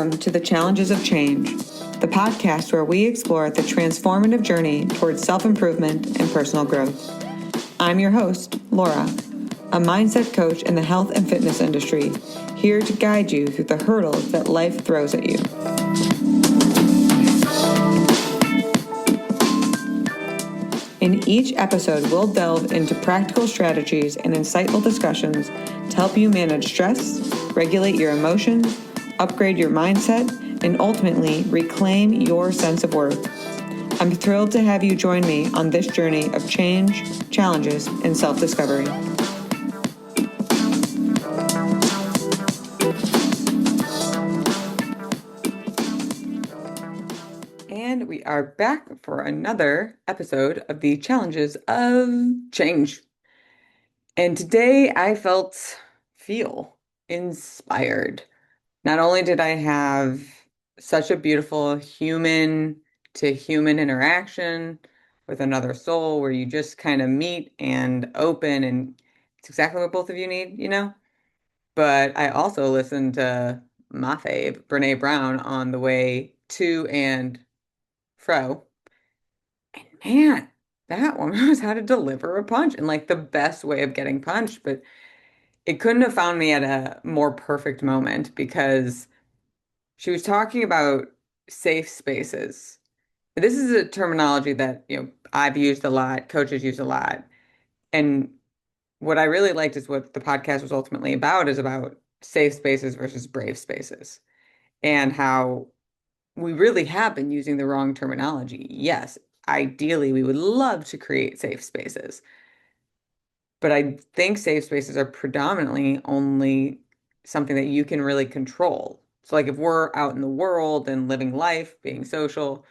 Welcome to the Challenges of Change, the podcast where we explore the transformative journey towards self-improvement and personal growth. I'm your host, Laura, a mindset coach in the health and fitness industry, here to guide you through the hurdles that life throws at you. In each episode, we'll delve into practical strategies and insightful discussions to help you manage stress, regulate your emotions, upgrade your mindset, and ultimately reclaim your sense of worth. I'm thrilled to have you join me on this journey of change, challenges, and self-discovery. And we are back for another episode of the Challenges of Change. And today I feel inspired. Not only did I have such a beautiful human to human interaction with another soul where you just kind of meet and open, and it's exactly what both of you need, But I also listened to my fave, Brene Brown, on the way to and fro. And man, that woman was how to deliver a punch in like the best way of getting punched. But it couldn't have found me at a more perfect moment because she was talking about safe spaces. This is a terminology that, I've used a lot, coaches use a lot. And what I really liked is what the podcast was ultimately about is about safe spaces versus brave spaces and how we really have been using the wrong terminology. Yes, ideally, we would love to create safe spaces, but I think safe spaces are predominantly only something that you can really control. So, like if we're out in the world and living life, being social,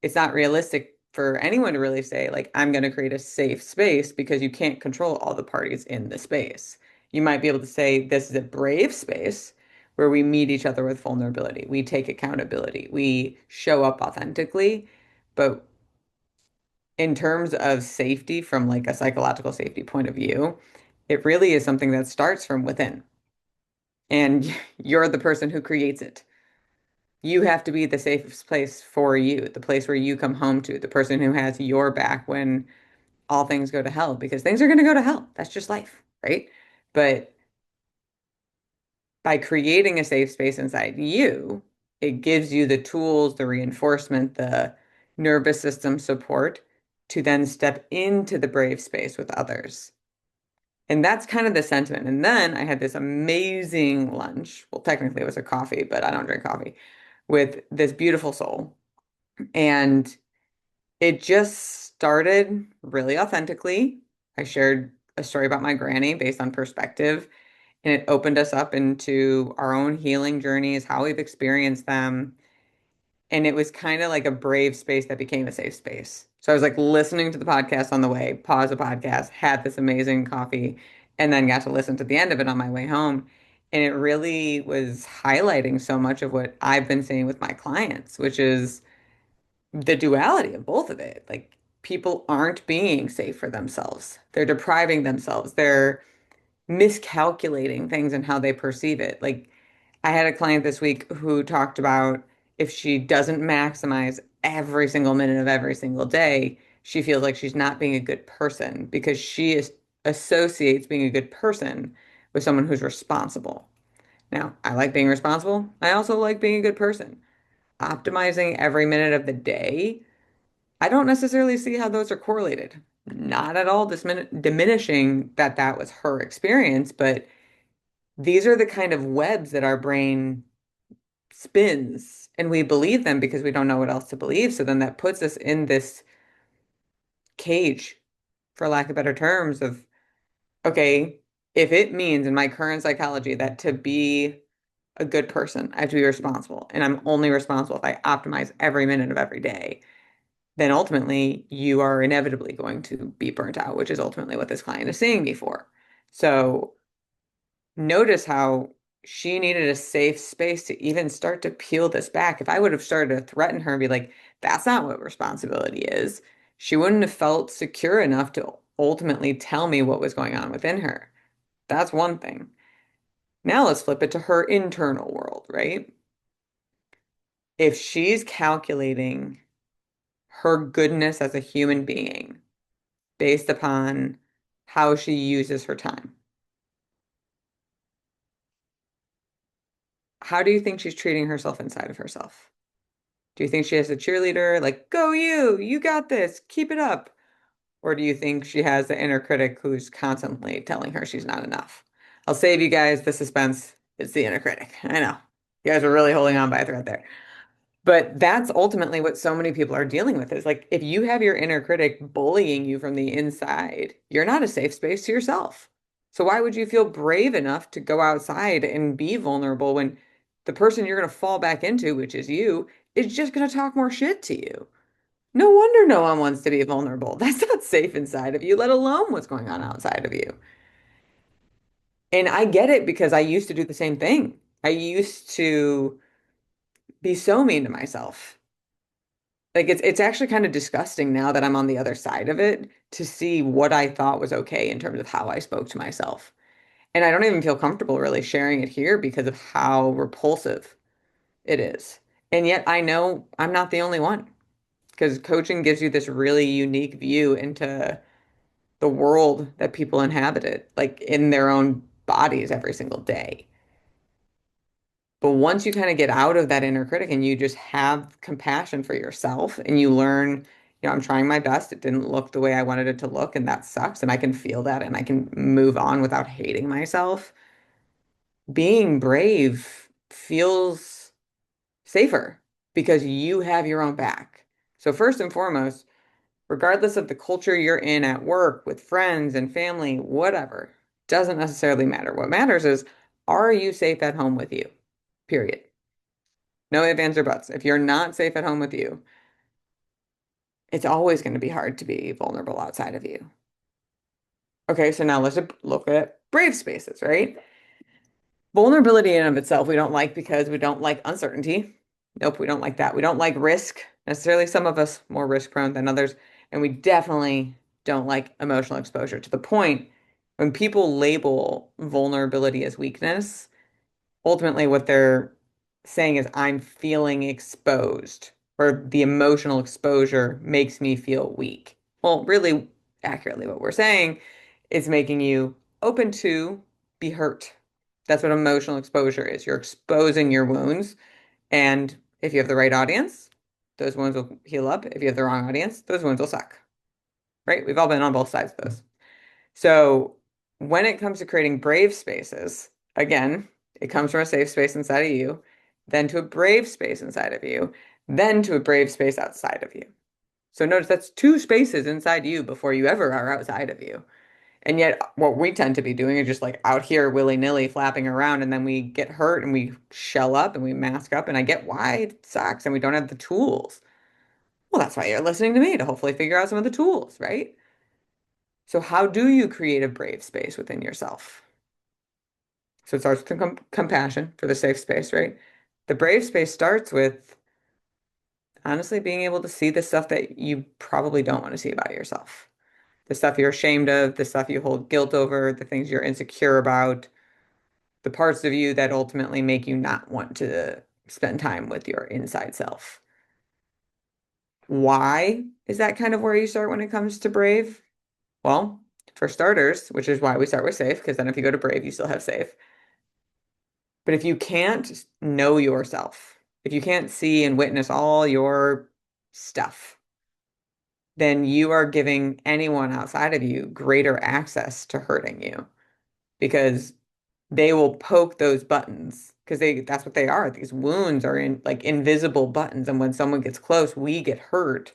it's not realistic for anyone to really say, like, I'm going to create a safe space because you can't control all the parties in the space. You might be able to say, this is a brave space where we meet each other with vulnerability. We take accountability. We show up authentically. But in terms of safety, from like a psychological safety point of view, it really is something that starts from within. And you're the person who creates it. You have to be the safest place for you, the place where you come home to, the person who has your back when all things go to hell, because things are going to go to hell. That's just life, right? But by creating a safe space inside you, it gives you the tools, the reinforcement, the nervous system support to then step into the brave space with others. And that's kind of the sentiment. And then I had this amazing lunch. Well, technically it was a coffee, but I don't drink coffee, with this beautiful soul. And it just started really authentically. I shared a story about my granny based on perspective, and it opened us up into our own healing journeys, how we've experienced them. And it was kind of like a brave space that became a safe space. So I was like listening to the podcast on the way, paused the podcast, had this amazing coffee, and then got to listen to the end of it on my way home. And it really was highlighting so much of what I've been seeing with my clients, which is the duality of both of it. Like people aren't being safe for themselves. They're depriving themselves. They're miscalculating things and how they perceive it. Like I had a client this week who talked about if she doesn't maximize every single minute of every single day, she feels like she's not being a good person because associates being a good person with someone who's responsible. Now, I like being responsible. I also like being a good person. Optimizing every minute of the day, I don't necessarily see how those are correlated. Not at all diminishing that that was her experience, but these are the kind of webs that our brain spins, and we believe them because we don't know what else to believe. So then that puts us in this cage, for lack of better terms, of, okay, if it means in my current psychology that to be a good person, I have to be responsible, and I'm only responsible if I optimize every minute of every day, then ultimately you are inevitably going to be burnt out, which is ultimately what this client is seeing me for. So notice how she needed a safe space to even start to peel this back. If I would have started to threaten her and be like, that's not what responsibility is, she wouldn't have felt secure enough to ultimately tell me what was going on within her. That's one thing. Now let's flip it to her internal world, right? If she's calculating her goodness as a human being based upon how she uses her time, how do you think she's treating herself inside of herself? Do you think she has a cheerleader like, go you, you got this, keep it up? Or do you think she has the inner critic who's constantly telling her she's not enough? I'll save you guys the suspense. It's the inner critic. I know. You guys are really holding on by a thread there. But that's ultimately what so many people are dealing with is like if you have your inner critic bullying you from the inside, you're not a safe space to yourself. So why would you feel brave enough to go outside and be vulnerable when the person you're going to fall back into, which is you, is just going to talk more shit to you? No wonder no one wants to be vulnerable. That's not safe inside of you, let alone what's going on outside of you. And I get it because I used to do the same thing. I used to be so mean to myself. Like it's actually kind of disgusting now that I'm on the other side of it to see what I thought was okay in terms of how I spoke to myself. And I don't even feel comfortable really sharing it here because of how repulsive it is. And yet I know I'm not the only one because coaching gives you this really unique view into the world that people inhabited, like in their own bodies every single day. But once you kind of get out of that inner critic and you just have compassion for yourself and you learn, I'm trying my best. It didn't look the way I wanted it to look, and that sucks. And I can feel that and I can move on without hating myself. Being brave feels safer because you have your own back. So, first and foremost, regardless of the culture you're in at work, with friends and family, whatever, doesn't necessarily matter. What matters is, are you safe at home with you? Period. No ifs, ands, or buts. If you're not safe at home with you, it's always going to be hard to be vulnerable outside of you. Okay, so now let's look at brave spaces, right? Vulnerability in and of itself, we don't like because we don't like uncertainty. Nope, we don't like that. We don't like risk necessarily. Some of us more risk prone than others. And we definitely don't like emotional exposure to the point when people label vulnerability as weakness, ultimately what they're saying is I'm feeling exposed or the emotional exposure makes me feel weak. Well, really accurately what we're saying is making you open to be hurt. That's what emotional exposure is. You're exposing your wounds, and if you have the right audience, those wounds will heal up. If you have the wrong audience, those wounds will suck. Right? We've all been on both sides of those. So when it comes to creating brave spaces, again, it comes from a safe space inside of you, then to a brave space inside of you, then to a brave space outside of you. So notice that's two spaces inside you before you ever are outside of you. And yet, what we tend to be doing is just like out here willy-nilly flapping around, and then we get hurt and we shell up and we mask up. And I get why it sucks and we don't have the tools. Well, that's why you're listening to me to hopefully figure out some of the tools, right? So, how do you create a brave space within yourself? So, it starts with compassion for the safe space, right? The brave space starts with honestly being able to see the stuff that you probably don't want to see about yourself, the stuff you're ashamed of, the stuff you hold guilt over, the things you're insecure about, the parts of you that ultimately make you not want to spend time with your inside self. Why is that kind of where you start when it comes to brave? Well, for starters, which is why we start with safe, because then if you go to brave, you still have safe. But if you can't know yourself, if you can't see and witness all your stuff, then you are giving anyone outside of you greater access to hurting you because they will poke those buttons because that's what they are. These wounds are in like invisible buttons. And when someone gets close, we get hurt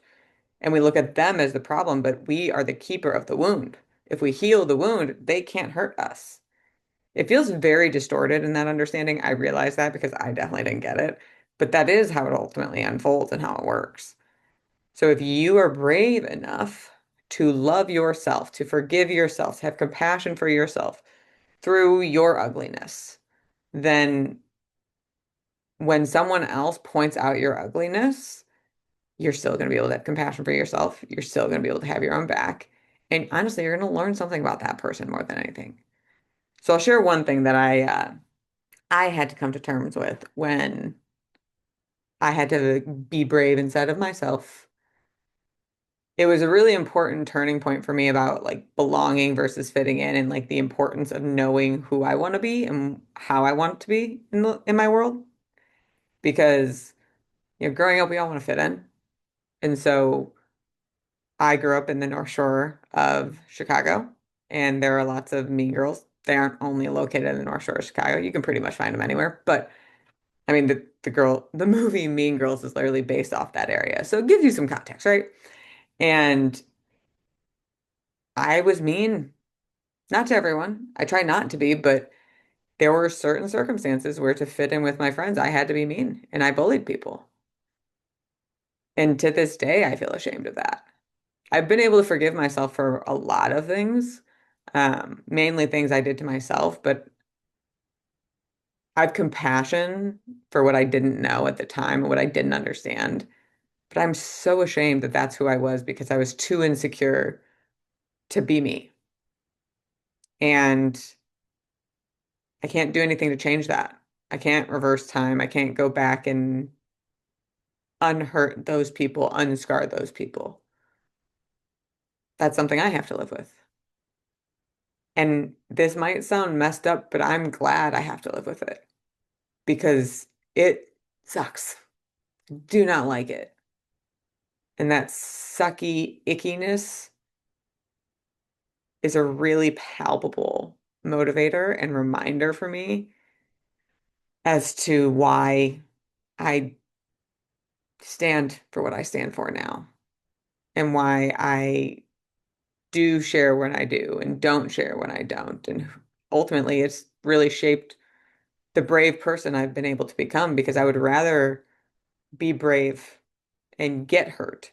and we look at them as the problem, but we are the keeper of the wound. If we heal the wound, they can't hurt us. It feels very distorted in that understanding. I realize that because I definitely didn't get it, but that is how it ultimately unfolds and how it works. So if you are brave enough to love yourself, to forgive yourself, to have compassion for yourself through your ugliness, then when someone else points out your ugliness, you're still going to be able to have compassion for yourself. You're still going to be able to have your own back. And honestly, you're going to learn something about that person more than anything. So I'll share one thing that I had to come to terms with when I had to be brave inside of myself. It was a really important turning point for me about like belonging versus fitting in and like the importance of knowing who I want to be and how I want to be in my world. Because, growing up, we all want to fit in. And so I grew up in the North Shore of Chicago, and there are lots of mean girls. They aren't only located in the North Shore of Chicago. You can pretty much find them anywhere. But I mean, the movie Mean Girls is literally based off that area. So it gives you some context, right? And I was mean, not to everyone. I try not to be, but there were certain circumstances where to fit in with my friends, I had to be mean and I bullied people. And to this day, I feel ashamed of that. I've been able to forgive myself for a lot of things, mainly things I did to myself, but I have compassion for what I didn't know at the time and what I didn't understand. But I'm so ashamed that that's who I was because I was too insecure to be me. And I can't do anything to change that. I can't reverse time. I can't go back and unhurt those people, unscar those people. That's something I have to live with. And this might sound messed up, but I'm glad I have to live with it because it sucks. Do not like it. And that sucky ickiness is a really palpable motivator and reminder for me as to why I stand for what I stand for now and why I do share when I do and don't share when I don't. And ultimately, it's really shaped the brave person I've been able to become because I would rather be brave and get hurt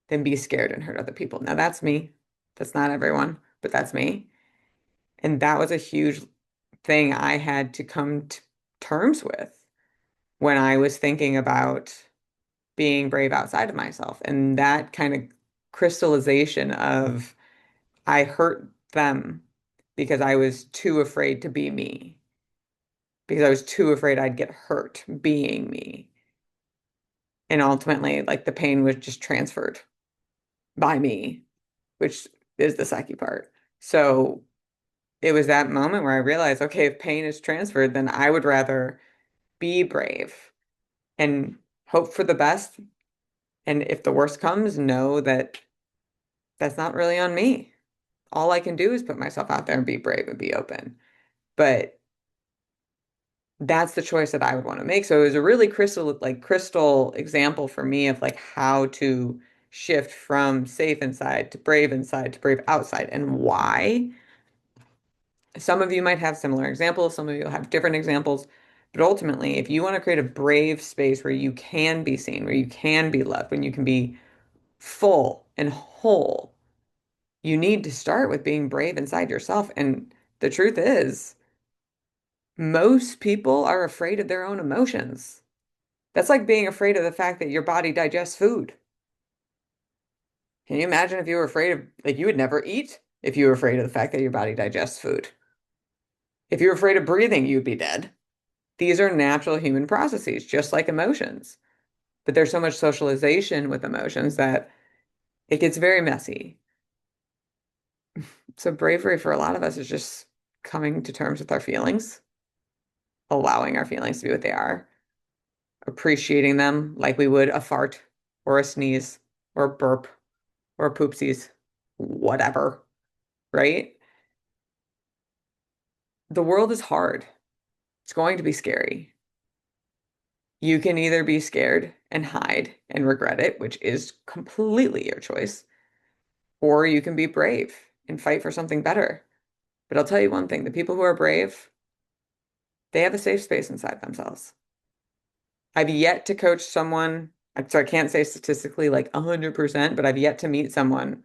than be scared and hurt other people. Now, that's me. That's not everyone, but that's me. And that was a huge thing I had to come to terms with when I was thinking about being brave outside of myself. And that kind of crystallization of I hurt them because I was too afraid to be me, because I was too afraid I'd get hurt being me. And ultimately, like the pain was just transferred by me, which is the sucky part. So it was that moment where I realized, okay, if pain is transferred, then I would rather be brave and hope for the best. And if the worst comes, know that that's not really on me. All I can do is put myself out there and be brave and be open. But that's the choice that I would want to make. So it was a really crystal example for me of like how to shift from safe inside to brave outside and why. Some of you might have similar examples, some of you will have different examples, but ultimately, if you want to create a brave space where you can be seen, where you can be loved, when you can be full and whole, you need to start with being brave inside yourself. And the truth is, most people are afraid of their own emotions. That's like being afraid of the fact that your body digests food. Can you imagine if you were afraid of, like, you would never eat if you were afraid of the fact that your body digests food? If you were afraid of breathing, you'd be dead. These are natural human processes, just like emotions. But there's so much socialization with emotions that it gets very messy. So bravery for a lot of us is just coming to terms with our feelings, allowing our feelings to be what they are, appreciating them like we would a fart or a sneeze or a burp or a poopsies, whatever, right? The world is hard. It's going to be scary. You can either be scared and hide and regret it, which is completely your choice, or you can be brave and fight for something better. But I'll tell you one thing, the people who are brave, they have a safe space inside themselves. I've yet to coach someone, so I can't say statistically like 100%, but I've yet to meet someone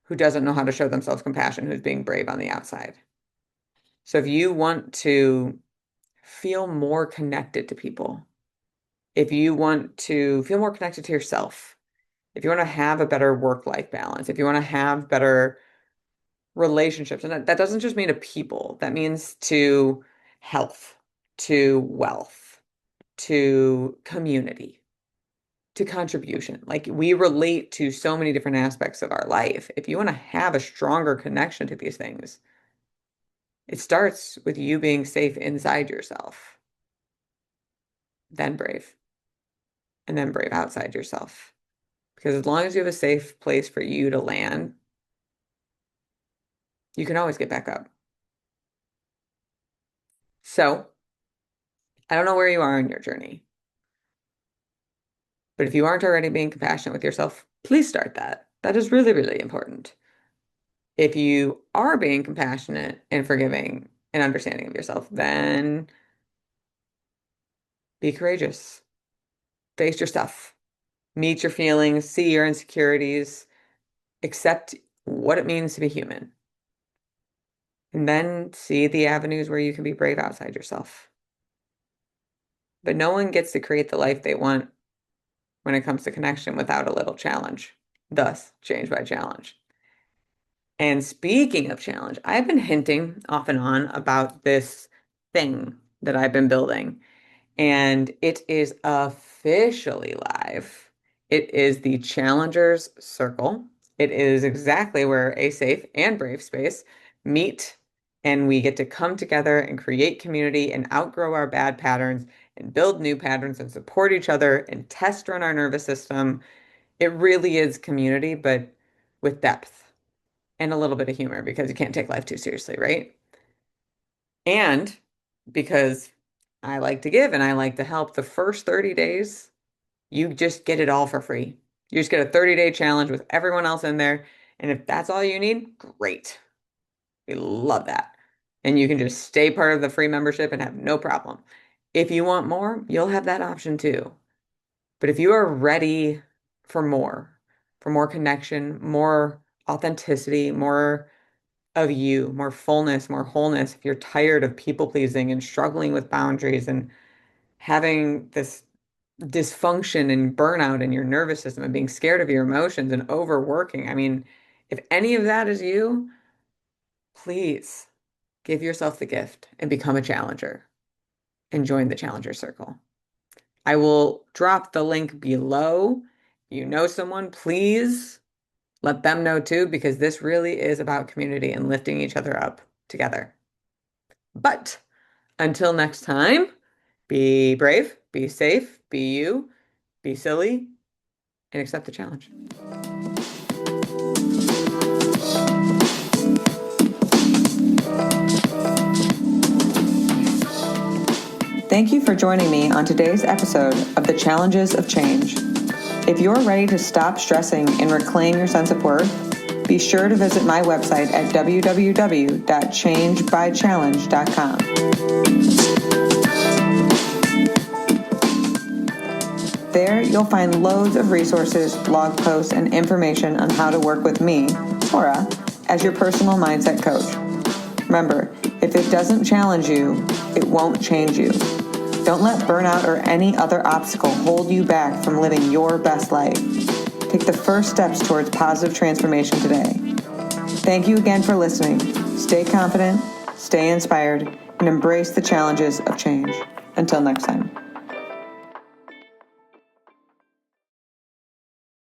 who doesn't know how to show themselves compassion, who's being brave on the outside. So if you want to feel more connected to people, if you want to feel more connected to yourself, if you want to have a better work-life balance, if you want to have better relationships, and that doesn't just mean to people, that means to health, to wealth, to community, to contribution. Like, we relate to so many different aspects of our life. If you want to have a stronger connection to these things, it starts with you being safe inside yourself, then brave, and then brave outside yourself. Because as long as you have a safe place for you to land, you can always get back up. So, I don't know where you are in your journey, but if you aren't already being compassionate with yourself, please start that. That is really, really important. If you are being compassionate and forgiving and understanding of yourself, then be courageous. Face your stuff. Meet your feelings, see your insecurities, accept what it means to be human, and then see the avenues where you can be brave outside yourself. But no one gets to create the life they want when it comes to connection without a little challenge. Thus, change by challenge. And speaking of challenge, I've been hinting off and on about this thing that I've been building, and it is officially live. It is the Challengers Circle. It is exactly where a safe and brave space meet, and we get to come together and create community and outgrow our bad patterns and build new patterns and support each other and test run our nervous system. It really is community, but with depth and a little bit of humor because you can't take life too seriously, right? And because I like to give and I like to help, the first 30 days, you just get it all for free. You just get a 30-day challenge with everyone else in there. And if that's all you need, great. We love that. And you can just stay part of the free membership and have no problem. If you want more, you'll have that option too. But if you are ready for more connection, more authenticity, more of you, more fullness, more wholeness, if you're tired of people pleasing and struggling with boundaries and having this dysfunction and burnout in your nervous system and being scared of your emotions and overworking, I mean, if any of that is you, please give yourself the gift and become a challenger and join the Challenger Circle. I will drop the link below. You know someone, please let them know too, because this really is about community and lifting each other up together. But until next time, be brave, be safe, be you, be silly, and accept the challenge. Thank you for joining me on today's episode of The Challenges of Change. If you're ready to stop stressing and reclaim your sense of worth, be sure to visit my website at www.changebychallenge.com. There, you'll find loads of resources, blog posts, and information on how to work with me, Laura, as your personal mindset coach. Remember, if it doesn't challenge you, it won't change you. Don't let burnout or any other obstacle hold you back from living your best life. Take the first steps towards positive transformation today. Thank you again for listening. Stay confident, stay inspired, and embrace the challenges of change. Until next time.